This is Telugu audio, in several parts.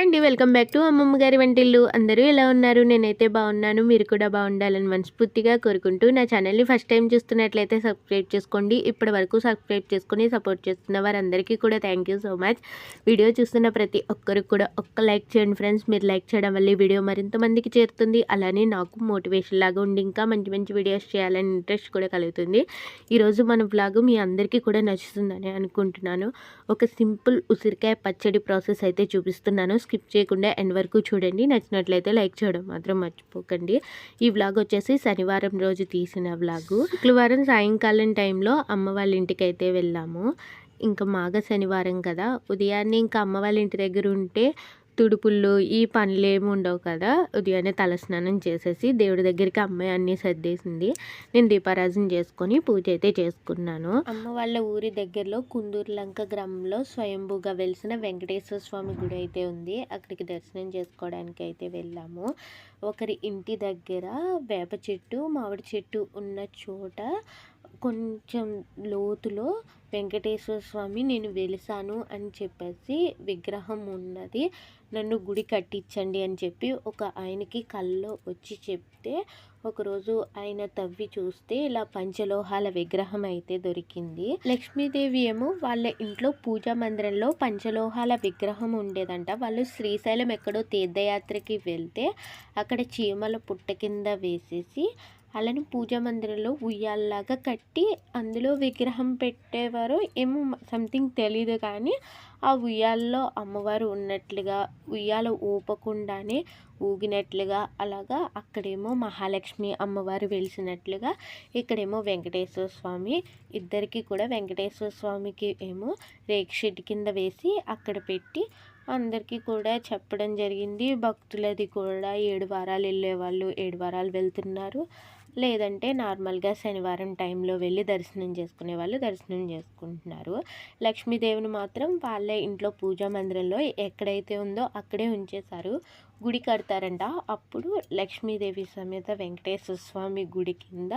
హాయ్ అండి, వెల్కమ్ బ్యాక్ టు అమ్మమ్మ గారి వంటిల్లు. అందరూ ఎలా ఉన్నారు? నేనైతే బాగున్నాను. మీరు కూడా బాగుండాలని మనస్ఫూర్తిగా కోరుకుంటూ నా ఛానల్ని ఫస్ట్ టైం చూస్తున్నట్లయితే సబ్స్క్రైబ్ చేసుకోండి. ఇప్పటి వరకు సబ్స్క్రైబ్ చేసుకుని సపోర్ట్ చేస్తున్న వారందరికీ కూడా thank you so much. Video చూస్తున్న ప్రతి ఒక్కరికి కూడా ఒక్క లైక్ చేయండి ఫ్రెండ్స్. మీరు లైక్ చేయడం వల్ల ఈ వీడియో మరింత మందికి చేరుతుంది. అలానే నాకు మోటివేషన్ లాగా ఉండి ఇంకా మంచి మంచి వీడియోస్ చేయాలని ఇంట్రెస్ట్ కూడా కలుగుతుంది. ఈరోజు మన వ్లాగ్ మీ అందరికీ కూడా నచ్చుతుందని అనుకుంటున్నాను. ఒక సింపుల్ ఉసిరికాయ పచ్చడి ప్రాసెస్ అయితే చూపిస్తున్నాను. స్కిప్ చేయకుండా ఎండ్ వరకు చూడండి. నచ్చినట్లయితే లైక్ చేయడం మాత్రం మర్చిపోకండి. ఈ వ్లాగ్ వచ్చేసి శనివారం రోజు తీసిన వ్లాగు. శుక్రవారం సాయంకాలం టైంలో అమ్మ వాళ్ళ ఇంటికి అయితే వెళ్ళాము. ఇంకా మాఘ శనివారం కదా, ఉదయాన్నే ఇంకా అమ్మ వాళ్ళ ఇంటి దగ్గర ఉంటే తుడుపుళ్ళు ఈ పనులు ఏమి ఉండవు కదా. ఉదయాన్నే తలస్నానం చేసేసి దేవుడి దగ్గరికి అమ్మాయి అన్నీ సర్దేసింది. నేను దీపారాజన చేసుకొని పూజ అయితే చేసుకున్నాను. అమ్మ వాళ్ళ ఊరి దగ్గరలో కుందూరులంక గ్రామంలో స్వయంభూగా వెలిసిన వెంకటేశ్వర స్వామి గుడి అయితే ఉంది. అక్కడికి దర్శనం చేసుకోవడానికి అయితే వెళ్ళాము. ఒకరి ఇంటి దగ్గర వేప చెట్టు మామిడి చెట్టు ఉన్న చోట కొంచెం లోతులో వెంకటేశ్వర స్వామి నేను వెలిసాను అని చెప్పేసి విగ్రహం ఉన్నది, నన్ను గుడి కట్టించండి అని చెప్పి ఒక ఆయనకి కల్లో వచ్చి చెప్తే ఒకరోజు ఆయన తవ్వి చూస్తే ఇలా పంచలోహాల విగ్రహం అయితే దొరికింది. లక్ష్మీదేవి ఏమో వాళ్ళ ఇంట్లో పూజా మందిరంలో పంచలోహాల విగ్రహం ఉండేదంట. వాళ్ళు శ్రీశైలం ఎక్కడో తీర్థయాత్రకి వెళ్తే అక్కడ చీమల పుట్ట కింద వేసేసి అలానే పూజా మందిరంలో ఉయ్యాలలాగా కట్టి అందులో విగ్రహం పెట్టేవారు ఏమో, సంథింగ్ తెలీదు. కానీ ఆ ఉయ్యాల్లో అమ్మవారు ఉన్నట్లుగా, ఉయ్యాల ఊపకుండానే ఊగినట్లుగా, అలాగా అక్కడేమో మహాలక్ష్మి అమ్మవారు వెలిసినట్లుగా, ఇక్కడేమో వెంకటేశ్వర స్వామి. ఇద్దరికి కూడా వెంకటేశ్వర స్వామికి ఏమో రేక్షెడ్ కింద వేసి అక్కడ పెట్టి అందరికీ కూడా చెప్పడం జరిగింది. భక్తులది కూడా 7 వారాలు వెళ్ళే వాళ్ళు 7 వారాలు వెళ్తున్నారు, లేదంటే నార్మల్గా శనివారం టైంలో వెళ్ళి దర్శనం చేసుకునే వాళ్ళు దర్శనం చేసుకుంటున్నారు. లక్ష్మీదేవిని మాత్రం వాళ్ళ ఇంట్లో పూజా మందిరంలో ఎక్కడైతే ఉందో అక్కడే ఉంచేశారు. గుడి కడతారంట. అప్పుడు లక్ష్మీదేవి సమేత వెంకటేశ్వర స్వామి గుడి కింద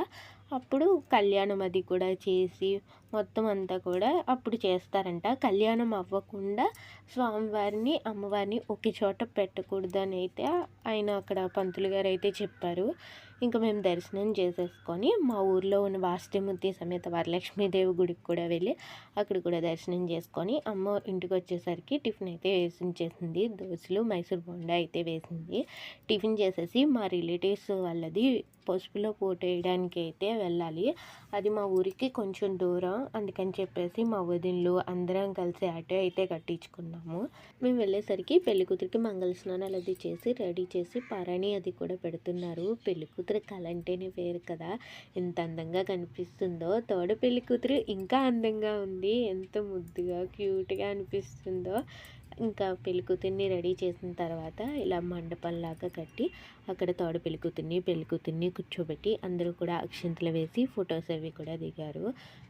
అప్పుడు కళ్యాణం అది కూడా చేసి మొత్తం అంతా కూడా అప్పుడు చేస్తారంట. కళ్యాణం అవ్వకుండా స్వామివారిని అమ్మవారిని ఒకే చోట పెట్టకూడదు అని అయితే ఆయన అక్కడ పంతులు గారు అయితే చెప్పారు. ఇంకా మేము దర్శనం చేసేసుకొని మా ఊర్లో ఉన్న వాస్తవమూర్తి సమేత వరలక్ష్మీదేవి గుడికి కూడా వెళ్ళి అక్కడ కూడా దర్శనం చేసుకొని అమ్మ ఇంటికి వచ్చేసరికి టిఫిన్ అయితే వేసించేసింది. దోశలు మైసూర్ బోండా అయితే వేసింది. టిఫిన్ చేసేసి మా రిలేటివ్స్ వాళ్ళది పసుపులో పోటు వేయడానికి అయితే వెళ్ళాలి. అది మా ఊరికి కొంచెం దూరం, అందుకని చెప్పేసి మా వదినలు అందరం కలిసి ఆటో అయితే కట్టించుకున్నాము. మేము వెళ్ళేసరికి పెళ్ళికూతురికి మంగళ స్నానాలు అది చేసి రెడీ చేసి పారాణి అది కూడా పెడుతున్నారు. పెళ్ళికూతురు కళ అంటేనే వేరు కదా, ఎంత అందంగా కనిపిస్తుందో. తోడ పెళ్ళికూతురు ఇంకా అందంగా ఉంది, ఎంత ముద్దుగా క్యూట్గా అనిపిస్తుందో. ఇంకా పెళ్ళికూతుర్ని రెడీ చేసిన తర్వాత ఇలా మండపంలాగా కట్టి అక్కడ తోడ పెళ్ళికూతుర్ని కూర్చోబెట్టి అందరూ కూడా అక్షింతలు వేసి ఫొటోస్ అవి కూడా దిగారు.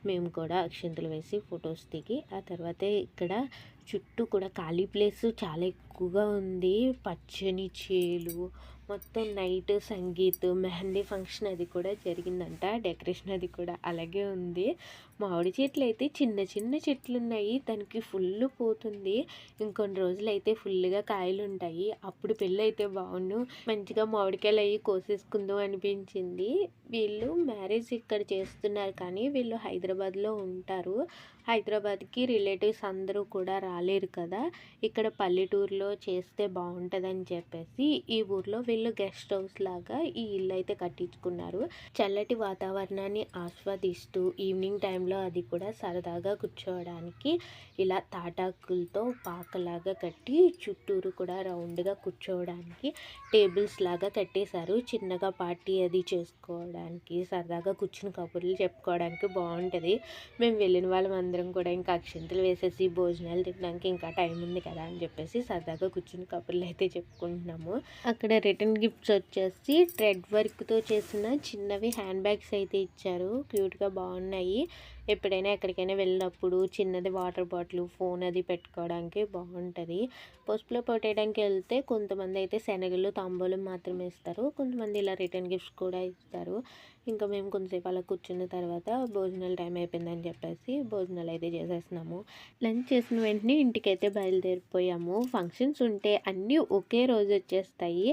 మేము కూడా అక్షింతలు వేసి ఫొటోస్ దిగి ఆ తర్వాత ఇక్కడ చుట్టూ కూడా ఖాళీ ప్లేస్ చాలా ఎక్కువగా ఉంది. పచ్చని చేలు, మొత్తం నైట్ సంగీత్ మెహందీ ఫంక్షన్ అది కూడా జరిగిందంట. డెకరేషన్ అది కూడా అలాగే ఉంది. మామిడి చెట్లు అయితే చిన్న చిన్న చెట్లు ఉన్నాయి, దానికి ఫుల్ పోతుంది. ఇంకొన్ని రోజులు అయితే ఫుల్గా కాయలు ఉంటాయి. అప్పుడు పెళ్ళి అయితే బాగుండు, మంచిగా మామిడికాయలు అవి కోసేసుకుందాం అనిపించింది. వీళ్ళు మ్యారేజ్ ఇక్కడ చేస్తున్నారు కానీ వీళ్ళు హైదరాబాద్లో ఉంటారు. హైదరాబాద్కి రిలేటివ్స్ అందరూ కూడా రాలేరు కదా, ఇక్కడ పల్లెటూరులో చేస్తే బాగుంటుందని చెప్పేసి ఈ ఊర్లో వీళ్ళు గెస్ట్ హౌస్ లాగా ఈ ఇల్లు అయితే కట్టించుకున్నారు. చల్లటి వాతావరణాన్ని ఆస్వాదిస్తూ ఈవినింగ్ టైంలో అది కూడా సరదాగా కూర్చోవడానికి ఇలా తాటాకులతో పాకలాగా కట్టి చుట్టూరు కూడా రౌండ్గా కూర్చోవడానికి టేబుల్స్ లాగా కట్టేశారు. చిన్నగా పార్టీ అది చేసుకోవడానికి సరదాగా కూర్చుని కబుర్లు చెప్పుకోవడానికి బాగుంటుంది. మేము వెళ్ళిన వాళ్ళం అందరం కూడా ఇంకా అక్షింతలు వేసేసి భోజనాలు తినడానికి ఇంకా టైం ఉంది కదా అని చెప్పేసి సరదాగా కూర్చుని కబుర్లు అయితే చెప్పుకుంటున్నాము. అక్కడ రిటర్న్ గిఫ్ట్స్ వచ్చేసి థ్రెడ్ వర్క్తో చేసిన చిన్నవి హ్యాండ్ బ్యాగ్స్ అయితే ఇచ్చారు. క్యూట్గా బాగున్నాయి. ఎప్పుడైనా ఎక్కడికైనా వెళ్ళినప్పుడు చిన్నది వాటర్ బాటిల్, ఫోన్ అది పెట్టుకోవడానికి బాగుంటుంది. పసుపులో పొట్టేయడానికి వెళ్తే కొంతమంది అయితే శనగలు, తాంబూలం మాత్రమే ఇస్తారు. కొంతమంది ఇలా రిటర్న్ గిఫ్ట్స్ కూడా ఇస్తారు. ఇంకా మేము కొంతసేపు అలా కూర్చున్న తర్వాత భోజనాల టైం అయిపోయిందని చెప్పేసి భోజనాలు అయితే చేసేస్తున్నాము. లంచ్ చేసిన వెంటనే ఇంటికైతే బయలుదేరిపోయాము. ఫంక్షన్స్ ఉంటే అన్నీ ఒకే రోజు వచ్చేస్తాయి.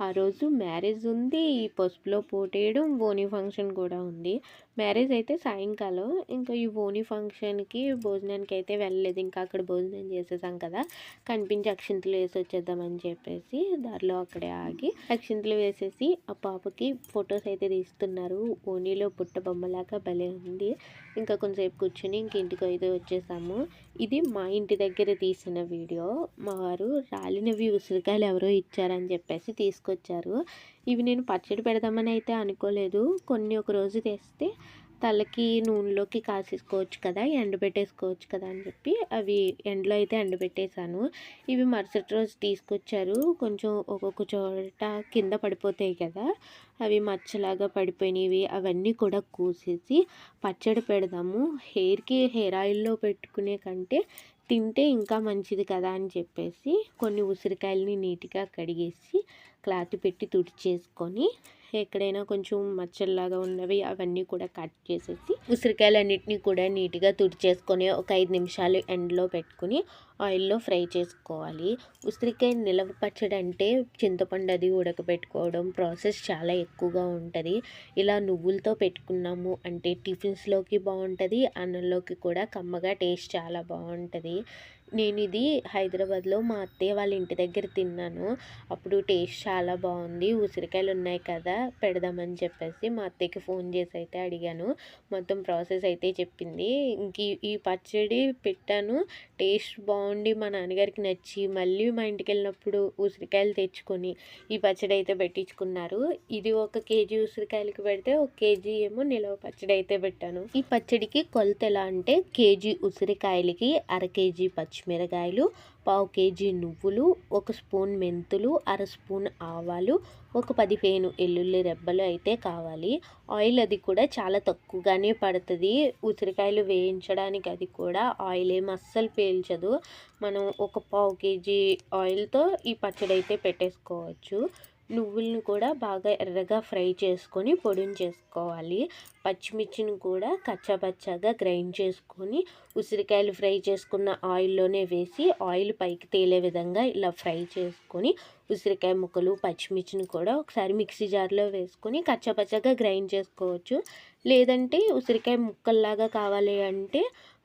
ఆ రోజు మ్యారేజ్ ఉంది, ఈ పసుపులో పోటేయడం, బోని ఫంక్షన్ కూడా ఉంది. మ్యారేజ్ అయితే సాయంకాలం, ఇంకా ఈ బోని ఫంక్షన్కి భోజనానికి అయితే వెళ్ళలేదు. ఇంకా అక్కడ భోజనం చేసేసాం కదా, కనిపించి అక్షింతలు వేసి వచ్చేద్దామని చెప్పేసి దారిలో అక్కడే ఆగి అక్షింతలు వేసేసి ఆ పాపకి ఫొటోస్ అయితే తీస్తున్నారు. ఓనీలో పుట్ట బొమ్మలాగా భలే ఉంది. ఇంకా కొంచెంసేపు కూర్చొని ఇంక ఇంటికి అయితే వచ్చేసాము. ఇది మా ఇంటి దగ్గర తీసిన వీడియో. మా వారు రాలినవి ఉసిరికాయలు ఎవరో ఇచ్చారని చెప్పేసి తీసుకొచ్చారు. ఇవి నేను పచ్చడి పెడదామని అయితే అనుకోలేదు. కొన్ని ఒక రోజు తెస్తే తలకి నూనెలోకి కాసేసుకోవచ్చు కదా, ఎండబెట్టేసుకోవచ్చు కదా అని చెప్పి అవి ఎండలో అయితే ఎండబెట్టేశాను. ఇవి మరుసటి రోజు తీసుకొచ్చారు. కొంచెం ఒక్కొక్క చోట కింద పడిపోతాయి కదా, అవి మచ్చలాగా పడిపోయినవి అవన్నీ కూడా కోసేసి పచ్చడి పెడదాము. హెయిర్ ఆయిల్లో పెట్టుకునే కంటే తింటే ఇంకా మంచిది కదా అని చెప్పేసి కొన్ని ఉసిరికాయలని నీట్గా కడిగేసి క్లాత్ పెట్టి తుడిచేసుకొని ఎక్కడైనా కొంచెం మచ్చల్లాగా ఉన్నవి అవన్నీ కూడా కట్ చేసేసి ఉసిరికాయలన్నిటినీ కూడా నీట్గా తుడిచేసుకొని ఒక 5 నిమిషాలు ఎండలో పెట్టుకుని ఆయిల్లో ఫ్రై చేసుకోవాలి. ఉసిరికాయ నిలవ పచ్చడి అంటే చింతపండు అది ఉడకబెట్టుకోవడం ప్రాసెస్ చాలా ఎక్కువగా ఉంటుంది. ఇలా నువ్వులతో పెట్టుకున్నాము అంటే టిఫిన్స్లోకి బాగుంటుంది, అన్నంలోకి కూడా కమ్మగా టేస్ట్ చాలా బాగుంటుంది. నేను ఇది హైదరాబాద్లో మా అత్తయ్య వాళ్ళ ఇంటి దగ్గర తిన్నాను. అప్పుడు టేస్ట్ చాలా బాగుంది. ఉసిరికాయలు ఉన్నాయి కదా పెడదామని చెప్పేసి మా అత్తయ్యకి ఫోన్ చేసి అయితే అడిగాను. మొత్తం ప్రాసెస్ అయితే చెప్పింది. ఇంక ఈ పచ్చడి పెట్టాను. టేస్ట్ బాగుండి మా నాన్నగారికి నచ్చి మళ్ళీ మా ఇంటికి వెళ్ళినప్పుడు ఉసిరికాయలు తెచ్చుకొని ఈ పచ్చడి అయితే పెట్టించుకున్నారు. ఇది 1 కేజీ ఉసిరికాయలకి పెడితే 1 కేజీ ఏమో నిలవ పచ్చడి అయితే పెట్టాను. ఈ పచ్చడికి కొలత ఎలా అంటే కేజీ ఉసిరికాయలకి 1/2 కేజీ పచ్చిమిరకాయలు, 1/4 కేజీ నువ్వులు, 1 స్పూన్ మెంతులు, 1/2 స్పూన్ ఆవాలు, ఒక 15 వెల్లుల్లి రెబ్బలు అయితే కావాలి. ఆయిల్ అది కూడా చాలా తక్కువగానే పడుతుంది. ఉసిరికాయలు వేయించడానికి అది కూడా ఆయిల్ ఏమి అస్సలు పీల్చదు. మనం ఒక 1/4 కేజీ ఆయిల్తో ఈ పచ్చడి అయితే పెట్టేసుకోవచ్చు. నువ్వులను కూడా బాగా ఎర్రగా ఫ్రై చేసుకొని పొడిని చేసుకోవాలి. పచ్చిమిర్చిని కూడా కచ్చాపచ్చాగా గ్రైండ్ చేసుకొని ఉసిరికాయలు ఫ్రై చేసుకున్న ఆయిల్లోనే వేసి ఆయిల్ పైకి తేలే విధంగా ఇలా ఫ్రై చేసుకొని ఉసిరికాయ ముక్కలు, పచ్చిమిర్చిని కూడా ఒకసారి మిక్సీ జార్లో వేసుకొని కచ్చాపచ్చాగా గ్రైండ్ చేసుకోవచ్చు. లేదంటే ఉసిరికాయ ముక్కల్లాగా కావాలి అంటే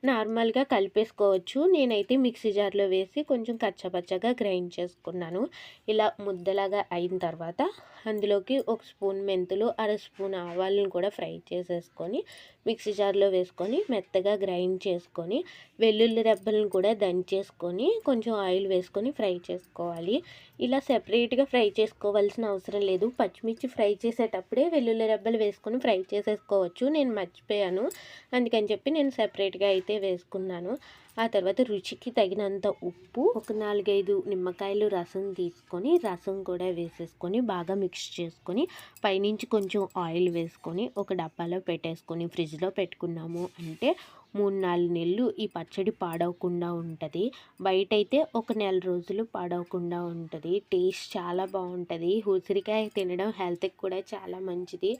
నార్మల్గా కలిపేసుకోవచ్చు. నేనైతే మిక్సీ జార్లో వేసి కొంచెం కచ్చాపచ్చాగా గ్రైండ్ చేసుకున్నాను. ఇలా ముద్దలాగా అయిన తర్వాత అందులోకి 1 స్పూన్ మెంతులు, 1/2 స్పూన్ ఆవాలను కూడా ఫ్రై చేసేసుకొని మిక్సీ జార్లో వేసుకొని మెత్తగా గ్రైండ్ చేసుకొని వెల్లుల్లి రెబ్బలను కూడా దంచేసుకొని కొంచెం ఆయిల్ వేసుకొని ఫ్రై చేసుకోవాలి. ఇలా సెపరేట్గా ఫ్రై చేసుకోవాల్సిన అవసరం లేదు. పచ్చిమిర్చి ఫ్రై చేసేటప్పుడే వెల్లుల్లి రెబ్బలు వేసుకొని ఫ్రై చేసేసుకోవచ్చు. నేను మర్చిపోయాను, అందుకని చెప్పి నేను సెపరేట్గా అయితే వేసుకున్నాను. ఆ తర్వాత రుచికి తగినంత ఉప్పు, ఒక 4-5 నిమ్మకాయలు రసం తీసుకొని రసం కూడా వేసేసుకొని బాగా మిక్స్ చేసుకొని పైనుంచి కొంచెం ఆయిల్ వేసుకొని ఒక డబ్బాలో పెట్టేసుకొని ఫ్రిడ్జ్లో పెట్టుకున్నాము అంటే 3-4 నెలలు ఈ పచ్చడి పాడవకుండా ఉంటుంది. బయట అయితే ఒక నెల రోజులు పాడవకుండా ఉంటుంది. టేస్ట్ చాలా బాగుంటుంది. ఉసిరికాయ తినడం హెల్త్కి కూడా చాలా మంచిది.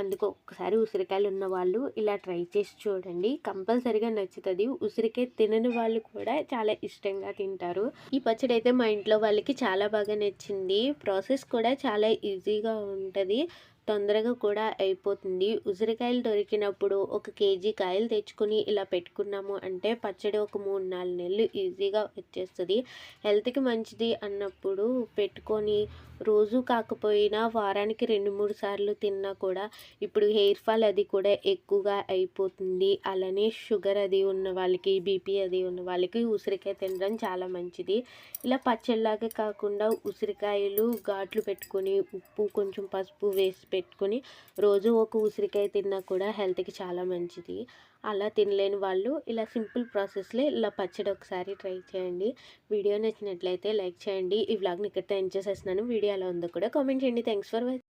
అందుకు ఒక్కసారి ఉసిరికాయలు ఉన్న వాళ్ళు ఇలా ట్రై చేసి చూడండి, కంపల్సరీగా నచ్చుతుంది. ఉసిరికాయ తినని వాళ్ళు కూడా చాలా ఇష్టంగా తింటారు. ఈ పచ్చడి అయితే మా ఇంట్లో వాళ్ళకి చాలా బాగా నచ్చింది. ప్రాసెస్ కూడా చాలా ఈజీగా ఉంటుంది, తొందరగా కూడా అయిపోతుంది. ఉసిరికాయలు దొరికినప్పుడు 1 కేజీ కాయలు తెచ్చుకొని ఇలా పెట్టుకున్నాము అంటే పచ్చడి ఒక 3-4 నెలలు ఈజీగా వచ్చేస్తుంది. హెల్త్కి మంచిది అన్నప్పుడు పెట్టుకొని రోజు కాకపోయినా వారానికి 2-3 సార్లు తిన్నా కూడా ఇప్పుడు హెయిర్ ఫాల్ అది కూడా ఎక్కువగా అయిపోతుంది. అలానే షుగర్ అది ఉన్న వాళ్ళకి, బీపీ అది ఉన్న వాళ్ళకి ఉసిరికాయ తినడం చాలా మంచిది. ఇలా పచ్చడిలాగా కాకుండా ఉసిరికాయలు ఘాట్లు పెట్టుకొని ఉప్పు కొంచెం పసుపు వేసి పెట్టుకొని రోజు ఒక ఉసిరికాయ తిన్నా కూడా హెల్త్కి చాలా మంచిది. అలా తినలేని వాళ్ళు ఇలా సింపుల్ ప్రాసెస్లో ఇలా పచ్చడి ఒకసారి ట్రై చేయండి. వీడియో నచ్చినట్లయితే లైక్ చేయండి. ఈ వ్లాగ్ని ఇక్కడితో ఎండ్ చేసేస్తున్నాను. వీడియో ఎలా ఉందో కూడా కామెంట్ చేయండి. Thanks for watching.